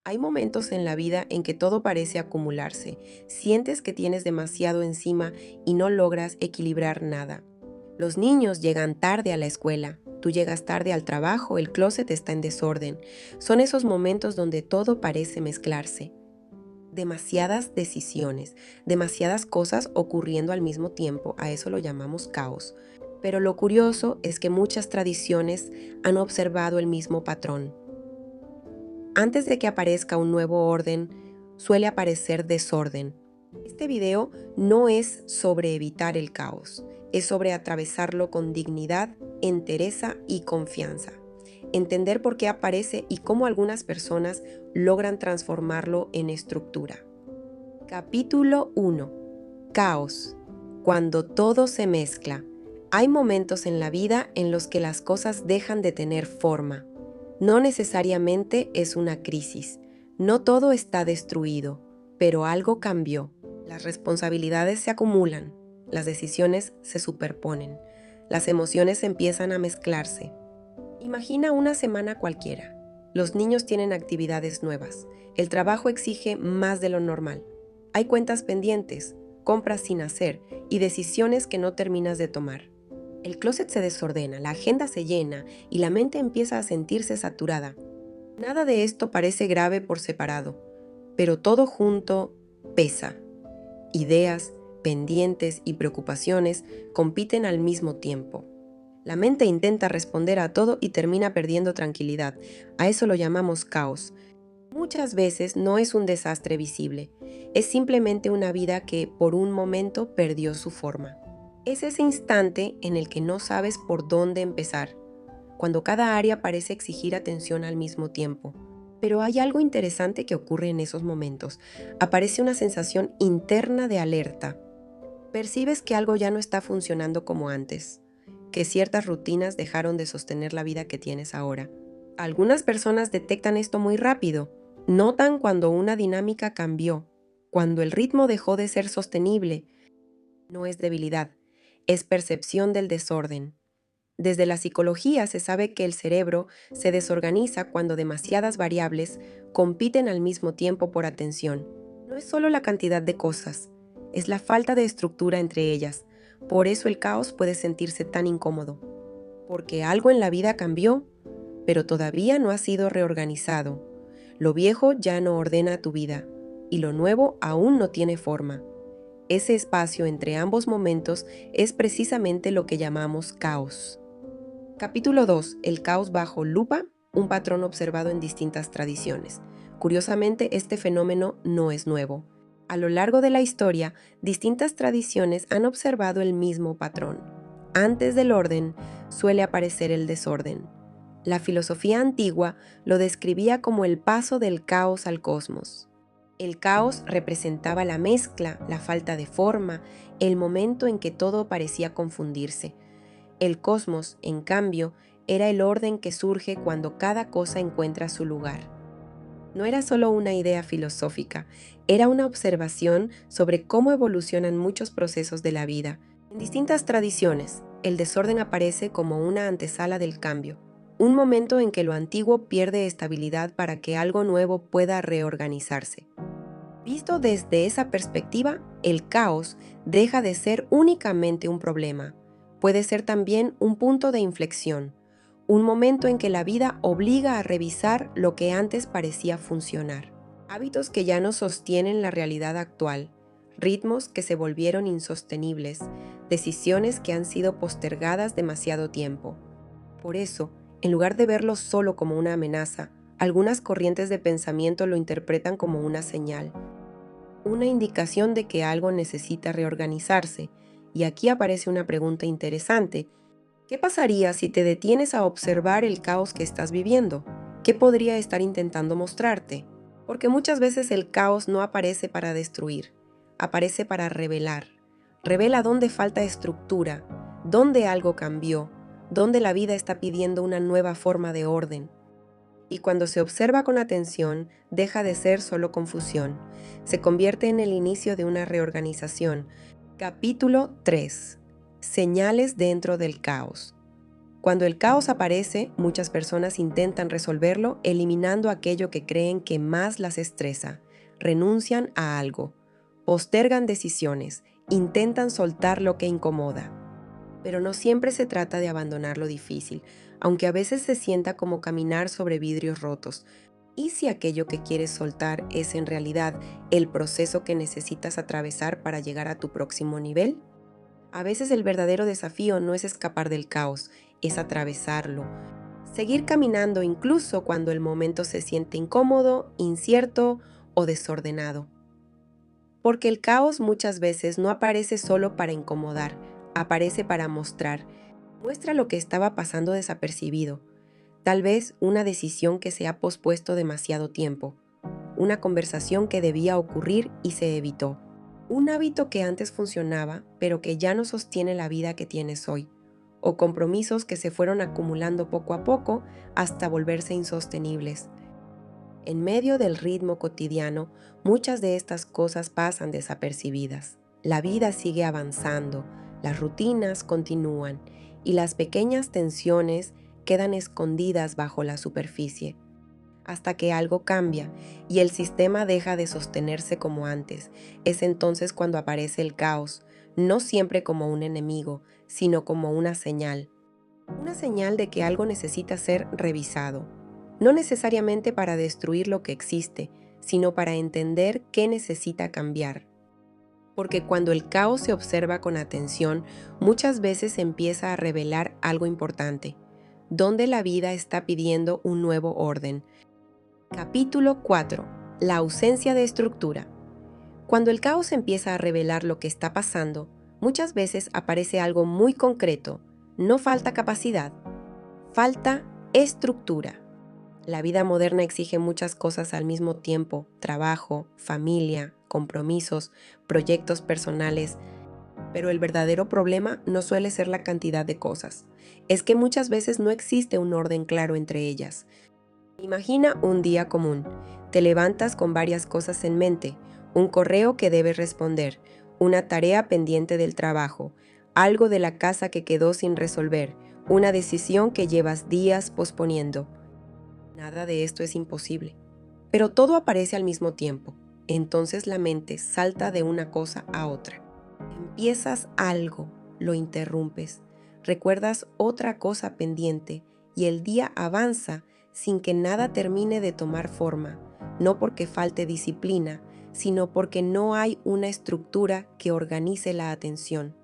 Hay momentos en la vida en que todo parece acumularse. Sientes que tienes demasiado encima y no logras equilibrar nada. Los niños llegan tarde a la escuela, tú llegas tarde al trabajo, el closet está en desorden. Son esos momentos donde todo parece mezclarse. Demasiadas decisiones, demasiadas cosas ocurriendo al mismo tiempo, a eso lo llamamos caos. Pero lo curioso es que muchas tradiciones han observado el mismo patrón. Antes de que aparezca un nuevo orden, suele aparecer desorden. Este video no es sobre evitar el caos, es sobre atravesarlo con dignidad, entereza y confianza. Entender por qué aparece y cómo algunas personas logran transformarlo en estructura. Capítulo 1. Caos. Cuando todo se mezcla. Hay momentos en la vida en los que las cosas dejan de tener forma. No necesariamente es una crisis. No todo está destruido, pero algo cambió. Las responsabilidades se acumulan, las decisiones se superponen, las emociones empiezan a mezclarse. Imagina una semana cualquiera. Los niños tienen actividades nuevas. El trabajo exige más de lo normal. Hay cuentas pendientes, compras sin hacer y decisiones que no terminas de tomar. El closet se desordena, la agenda se llena y la mente empieza a sentirse saturada. Nada de esto parece grave por separado, pero todo junto pesa. Ideas, pendientes y preocupaciones compiten al mismo tiempo. La mente intenta responder a todo y termina perdiendo tranquilidad. A eso lo llamamos caos. Muchas veces no es un desastre visible, es simplemente una vida que por un momento perdió su forma. Es ese instante en el que no sabes por dónde empezar, cuando cada área parece exigir atención al mismo tiempo. Pero hay algo interesante que ocurre en esos momentos. Aparece una sensación interna de alerta. Percibes que algo ya no está funcionando como antes, que ciertas rutinas dejaron de sostener la vida que tienes ahora. Algunas personas detectan esto muy rápido. Notan cuando una dinámica cambió, cuando el ritmo dejó de ser sostenible. No es debilidad, es percepción del desorden. Desde la psicología se sabe que el cerebro se desorganiza cuando demasiadas variables compiten al mismo tiempo por atención. No es solo la cantidad de cosas, es la falta de estructura entre ellas. Por eso el caos puede sentirse tan incómodo. Porque algo en la vida cambió, pero todavía no ha sido reorganizado. Lo viejo ya no ordena tu vida, y lo nuevo aún no tiene forma. Ese espacio entre ambos momentos es precisamente lo que llamamos caos. Capítulo 2. El caos bajo lupa, un patrón observado en distintas tradiciones. Curiosamente, este fenómeno no es nuevo. A lo largo de la historia, distintas tradiciones han observado el mismo patrón. Antes del orden, suele aparecer el desorden. La filosofía antigua lo describía como el paso del caos al cosmos. El caos representaba la mezcla, la falta de forma, el momento en que todo parecía confundirse. El cosmos, en cambio, era el orden que surge cuando cada cosa encuentra su lugar. No era solo una idea filosófica, era una observación sobre cómo evolucionan muchos procesos de la vida. En distintas tradiciones, el desorden aparece como una antesala del cambio, un momento en que lo antiguo pierde estabilidad para que algo nuevo pueda reorganizarse. Visto desde esa perspectiva, el caos deja de ser únicamente un problema. Puede ser también un punto de inflexión, un momento en que la vida obliga a revisar lo que antes parecía funcionar. Hábitos que ya no sostienen la realidad actual, ritmos que se volvieron insostenibles, decisiones que han sido postergadas demasiado tiempo. Por eso, en lugar de verlo solo como una amenaza, algunas corrientes de pensamiento lo interpretan como una señal, una indicación de que algo necesita reorganizarse. Y aquí aparece una pregunta interesante. ¿Qué pasaría si te detienes a observar el caos que estás viviendo? ¿Qué podría estar intentando mostrarte? Porque muchas veces el caos no aparece para destruir, aparece para revelar. Revela dónde falta estructura, dónde algo cambió, dónde la vida está pidiendo una nueva forma de orden. Y cuando se observa con atención, deja de ser solo confusión. Se convierte en el inicio de una reorganización. Capítulo 3. Señales dentro del caos. Cuando el caos aparece, muchas personas intentan resolverlo eliminando aquello que creen que más las estresa, renuncian a algo, postergan decisiones, intentan soltar lo que incomoda. Pero no siempre se trata de abandonar lo difícil, aunque a veces se sienta como caminar sobre vidrios rotos. ¿Y si aquello que quieres soltar es en realidad el proceso que necesitas atravesar para llegar a tu próximo nivel? A veces el verdadero desafío no es escapar del caos, es atravesarlo. Seguir caminando incluso cuando el momento se siente incómodo, incierto o desordenado. Porque el caos muchas veces no aparece solo para incomodar, aparece para mostrar. Muestra lo que estaba pasando desapercibido. Tal vez una decisión que se ha pospuesto demasiado tiempo. Una conversación que debía ocurrir y se evitó. Un hábito que antes funcionaba, pero que ya no sostiene la vida que tienes hoy. O compromisos que se fueron acumulando poco a poco hasta volverse insostenibles. En medio del ritmo cotidiano, muchas de estas cosas pasan desapercibidas. La vida sigue avanzando, las rutinas continúan y las pequeñas tensiones quedan escondidas bajo la superficie. Hasta que algo cambia y el sistema deja de sostenerse como antes. Es entonces cuando aparece el caos, no siempre como un enemigo, sino como una señal. Una señal de que algo necesita ser revisado. No necesariamente para destruir lo que existe, sino para entender qué necesita cambiar. Porque cuando el caos se observa con atención, muchas veces empieza a revelar algo importante, donde la vida está pidiendo un nuevo orden. Capítulo 4. La ausencia de estructura. Cuando el caos empieza a revelar lo que está pasando, muchas veces aparece algo muy concreto. No falta capacidad, falta estructura. La vida moderna exige muchas cosas al mismo tiempo: trabajo, familia, compromisos, proyectos personales. Pero el verdadero problema no suele ser la cantidad de cosas. Es que muchas veces no existe un orden claro entre ellas. Imagina un día común. Te levantas con varias cosas en mente: un correo que debes responder, una tarea pendiente del trabajo, algo de la casa que quedó sin resolver, una decisión que llevas días posponiendo. Nada de esto es imposible, pero todo aparece al mismo tiempo. Entonces la mente salta de una cosa a otra. Empiezas algo, lo interrumpes, recuerdas otra cosa pendiente y el día avanza sin que nada termine de tomar forma, no porque falte disciplina, sino porque no hay una estructura que organice la atención.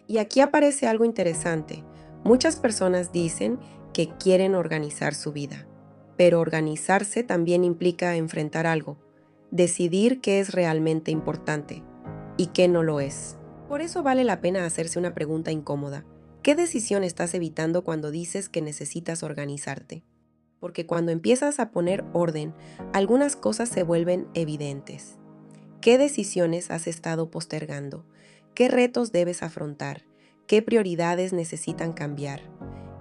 Y aquí aparece algo interesante. Muchas personas dicen que quieren organizar su vida, pero organizarse también implica enfrentar algo, decidir qué es realmente importante y qué no lo es. Por eso vale la pena hacerse una pregunta incómoda. ¿Qué decisión estás evitando cuando dices que necesitas organizarte? Porque cuando empiezas a poner orden, algunas cosas se vuelven evidentes. ¿Qué decisiones has estado postergando? ¿Qué retos debes afrontar? ¿Qué prioridades necesitan cambiar?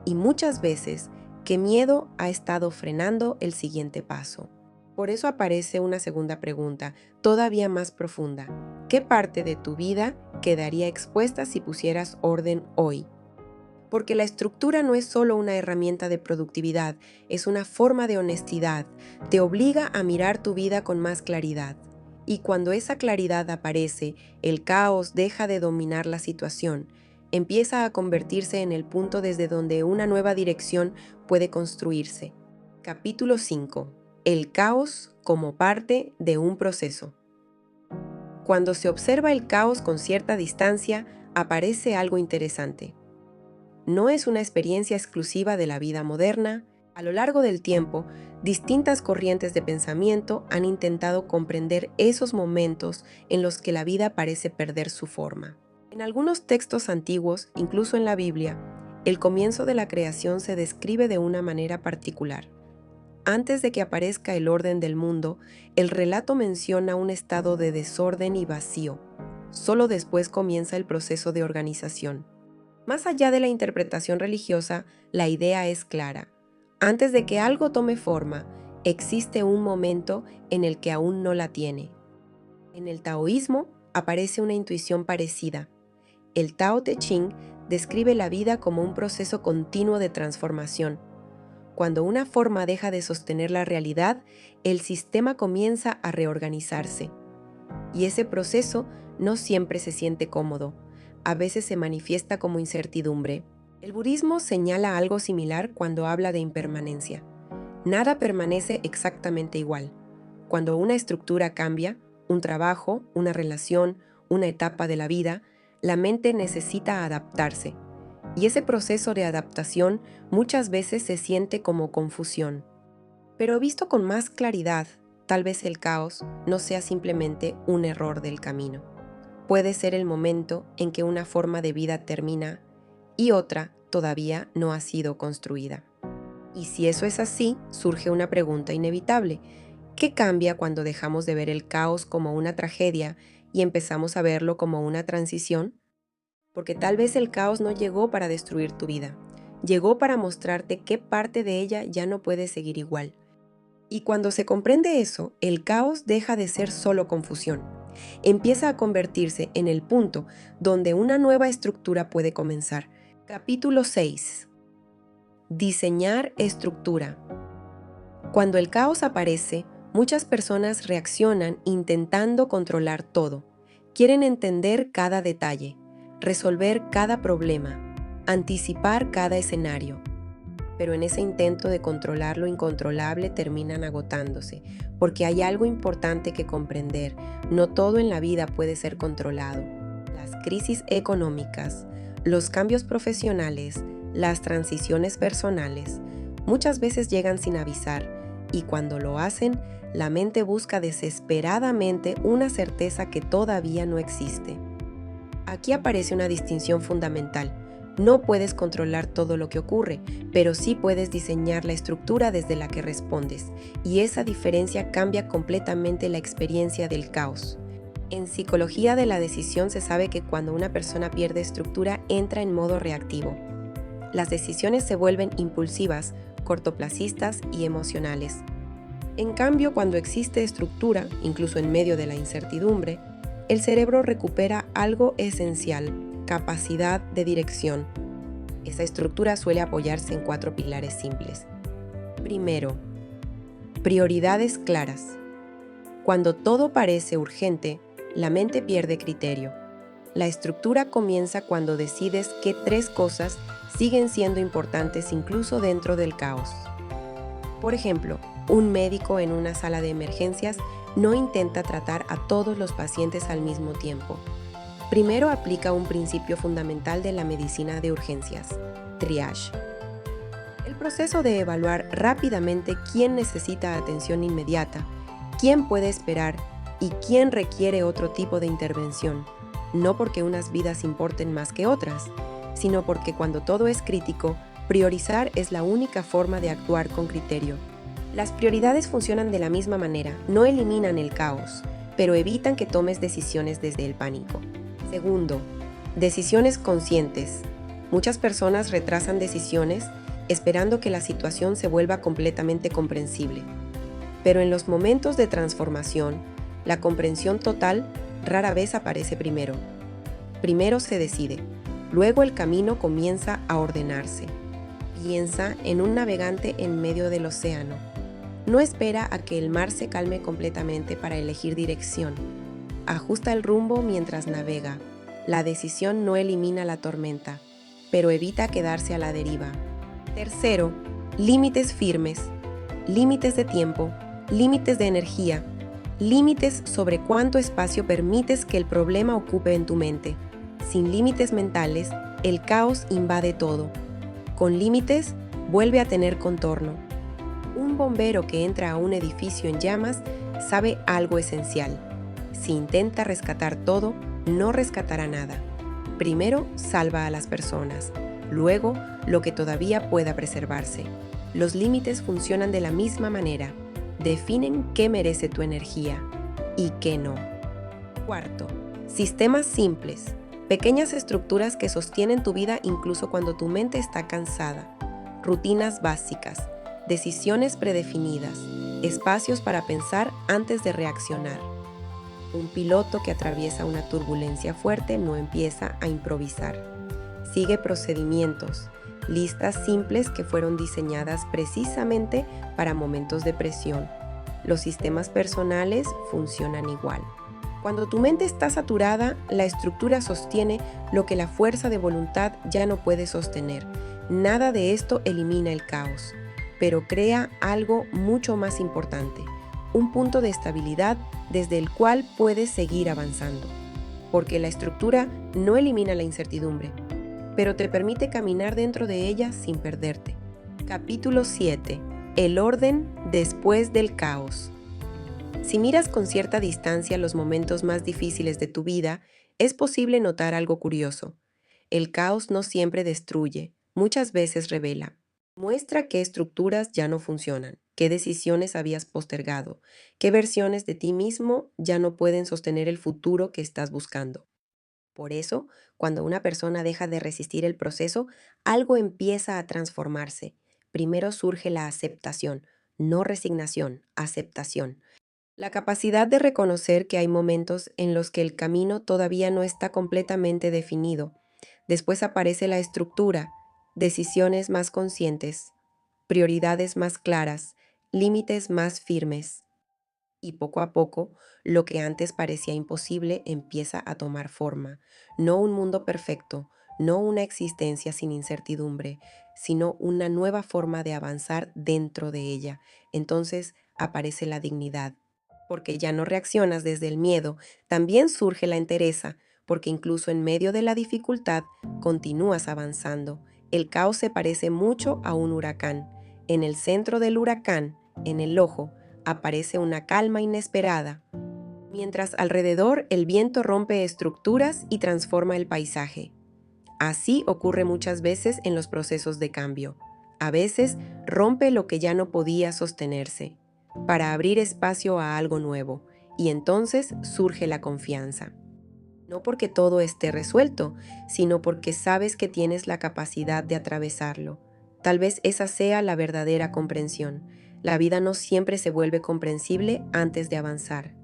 Y muchas veces, ¿qué miedo ha estado frenando el siguiente paso? Por eso aparece una segunda pregunta, todavía más profunda. ¿Qué parte de tu vida quedaría expuesta si pusieras orden hoy? Porque la estructura no es solo una herramienta de productividad, es una forma de honestidad. Te obliga a mirar tu vida con más claridad. Y cuando esa claridad aparece, el caos deja de dominar la situación. Empieza a convertirse en el punto desde donde una nueva dirección puede construirse. Capítulo 5. El caos como parte de un proceso. Cuando se observa el caos con cierta distancia, aparece algo interesante. No es una experiencia exclusiva de la vida moderna. A lo largo del tiempo, distintas corrientes de pensamiento han intentado comprender esos momentos en los que la vida parece perder su forma. En algunos textos antiguos, incluso en la Biblia, el comienzo de la creación se describe de una manera particular. Antes de que aparezca el orden del mundo, el relato menciona un estado de desorden y vacío. Solo después comienza el proceso de organización. Más allá de la interpretación religiosa, la idea es clara. Antes de que algo tome forma, existe un momento en el que aún no la tiene. En el taoísmo aparece una intuición parecida. El Tao Te Ching describe la vida como un proceso continuo de transformación. Cuando una forma deja de sostener la realidad, el sistema comienza a reorganizarse. Y ese proceso no siempre se siente cómodo, a veces se manifiesta como incertidumbre. El budismo señala algo similar cuando habla de impermanencia. Nada permanece exactamente igual. Cuando una estructura cambia, un trabajo, una relación, una etapa de la vida, la mente necesita adaptarse. Y ese proceso de adaptación muchas veces se siente como confusión. Pero visto con más claridad, tal vez el caos no sea simplemente un error del camino. Puede ser el momento en que una forma de vida termina y otra todavía no ha sido construida. Y si eso es así, surge una pregunta inevitable. ¿Qué cambia cuando dejamos de ver el caos como una tragedia y empezamos a verlo como una transición? Porque tal vez el caos no llegó para destruir tu vida, llegó para mostrarte qué parte de ella ya no puede seguir igual. Y cuando se comprende eso, el caos deja de ser solo confusión. Empieza a convertirse en el punto donde una nueva estructura puede comenzar. Capítulo 6. Diseñar estructura. Cuando el caos aparece, muchas personas reaccionan intentando controlar todo. Quieren entender cada detalle, resolver cada problema, anticipar cada escenario. Pero en ese intento de controlar lo incontrolable terminan agotándose, porque hay algo importante que comprender. No todo en la vida puede ser controlado. Las crisis económicas, los cambios profesionales, las transiciones personales, muchas veces llegan sin avisar, y cuando lo hacen, la mente busca desesperadamente una certeza que todavía no existe. Aquí aparece una distinción fundamental. No puedes controlar todo lo que ocurre, pero sí puedes diseñar la estructura desde la que respondes, y esa diferencia cambia completamente la experiencia del caos. En psicología de la decisión se sabe que cuando una persona pierde estructura entra en modo reactivo. Las decisiones se vuelven impulsivas, cortoplacistas y emocionales. En cambio, cuando existe estructura, incluso en medio de la incertidumbre, el cerebro recupera algo esencial: capacidad de dirección. Esa estructura suele apoyarse en 4 pilares simples. Primero, prioridades claras. Cuando todo parece urgente, la mente pierde criterio. La estructura comienza cuando decides qué 3 cosas siguen siendo importantes incluso dentro del caos. Por ejemplo, un médico en una sala de emergencias no intenta tratar a todos los pacientes al mismo tiempo. Primero aplica un principio fundamental de la medicina de urgencias: triage. El proceso de evaluar rápidamente quién necesita atención inmediata, quién puede esperar y quién requiere otro tipo de intervención, no porque unas vidas importen más que otras, sino porque cuando todo es crítico, priorizar es la única forma de actuar con criterio. Las prioridades funcionan de la misma manera, no eliminan el caos, pero evitan que tomes decisiones desde el pánico. Segundo, decisiones conscientes. Muchas personas retrasan decisiones esperando que la situación se vuelva completamente comprensible. Pero en los momentos de transformación, la comprensión total rara vez aparece primero. Primero se decide, luego el camino comienza a ordenarse. Piensa en un navegante en medio del océano. No espera a que el mar se calme completamente para elegir dirección. Ajusta el rumbo mientras navega. La decisión no elimina la tormenta, pero evita quedarse a la deriva. Tercero, límites firmes. Límites de tiempo, límites de energía, límites sobre cuánto espacio permites que el problema ocupe en tu mente. Sin límites mentales, el caos invade todo. Con límites, vuelve a tener contorno. Un bombero que entra a un edificio en llamas sabe algo esencial. Si intenta rescatar todo, no rescatará nada. Primero salva a las personas, luego lo que todavía pueda preservarse. Los límites funcionan de la misma manera. Definen qué merece tu energía y qué no. Cuarto, sistemas simples. Pequeñas estructuras que sostienen tu vida incluso cuando tu mente está cansada. Rutinas básicas, decisiones predefinidas, espacios para pensar antes de reaccionar. Un piloto que atraviesa una turbulencia fuerte no empieza a improvisar. Sigue procedimientos, listas simples que fueron diseñadas precisamente para momentos de presión. Los sistemas personales funcionan igual. Cuando tu mente está saturada, la estructura sostiene lo que la fuerza de voluntad ya no puede sostener. Nada de esto elimina el caos, pero crea algo mucho más importante, un punto de estabilidad desde el cual puedes seguir avanzando. Porque la estructura no elimina la incertidumbre, pero te permite caminar dentro de ella sin perderte. Capítulo 7. El orden después del caos. Si miras con cierta distancia los momentos más difíciles de tu vida, es posible notar algo curioso. El caos no siempre destruye, muchas veces revela. Muestra qué estructuras ya no funcionan, qué decisiones habías postergado, qué versiones de ti mismo ya no pueden sostener el futuro que estás buscando. Por eso, cuando una persona deja de resistir el proceso, algo empieza a transformarse. Primero surge la aceptación, no resignación, aceptación. La capacidad de reconocer que hay momentos en los que el camino todavía no está completamente definido. Después aparece la estructura, decisiones más conscientes, prioridades más claras, límites más firmes. Y poco a poco, lo que antes parecía imposible empieza a tomar forma. No un mundo perfecto, no una existencia sin incertidumbre, sino una nueva forma de avanzar dentro de ella. Entonces aparece la dignidad. Porque ya no reaccionas desde el miedo, también surge la entereza, porque incluso en medio de la dificultad continúas avanzando. El caos se parece mucho a un huracán. En el centro del huracán, en el ojo, aparece una calma inesperada, mientras alrededor el viento rompe estructuras y transforma el paisaje. Así ocurre muchas veces en los procesos de cambio. A veces rompe lo que ya no podía sostenerse, para abrir espacio a algo nuevo, y entonces surge la confianza. No porque todo esté resuelto, sino porque sabes que tienes la capacidad de atravesarlo. Tal vez esa sea la verdadera comprensión. La vida no siempre se vuelve comprensible antes de avanzar.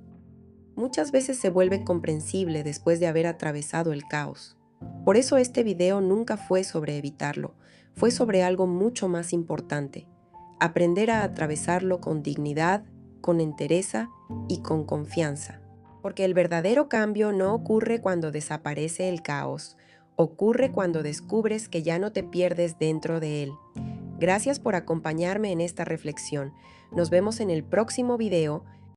Muchas veces se vuelve comprensible después de haber atravesado el caos. Por eso este video nunca fue sobre evitarlo, fue sobre algo mucho más importante. Aprender a atravesarlo con dignidad, con entereza y con confianza. Porque el verdadero cambio no ocurre cuando desaparece el caos, ocurre cuando descubres que ya no te pierdes dentro de él. Gracias por acompañarme en esta reflexión. Nos vemos en el próximo video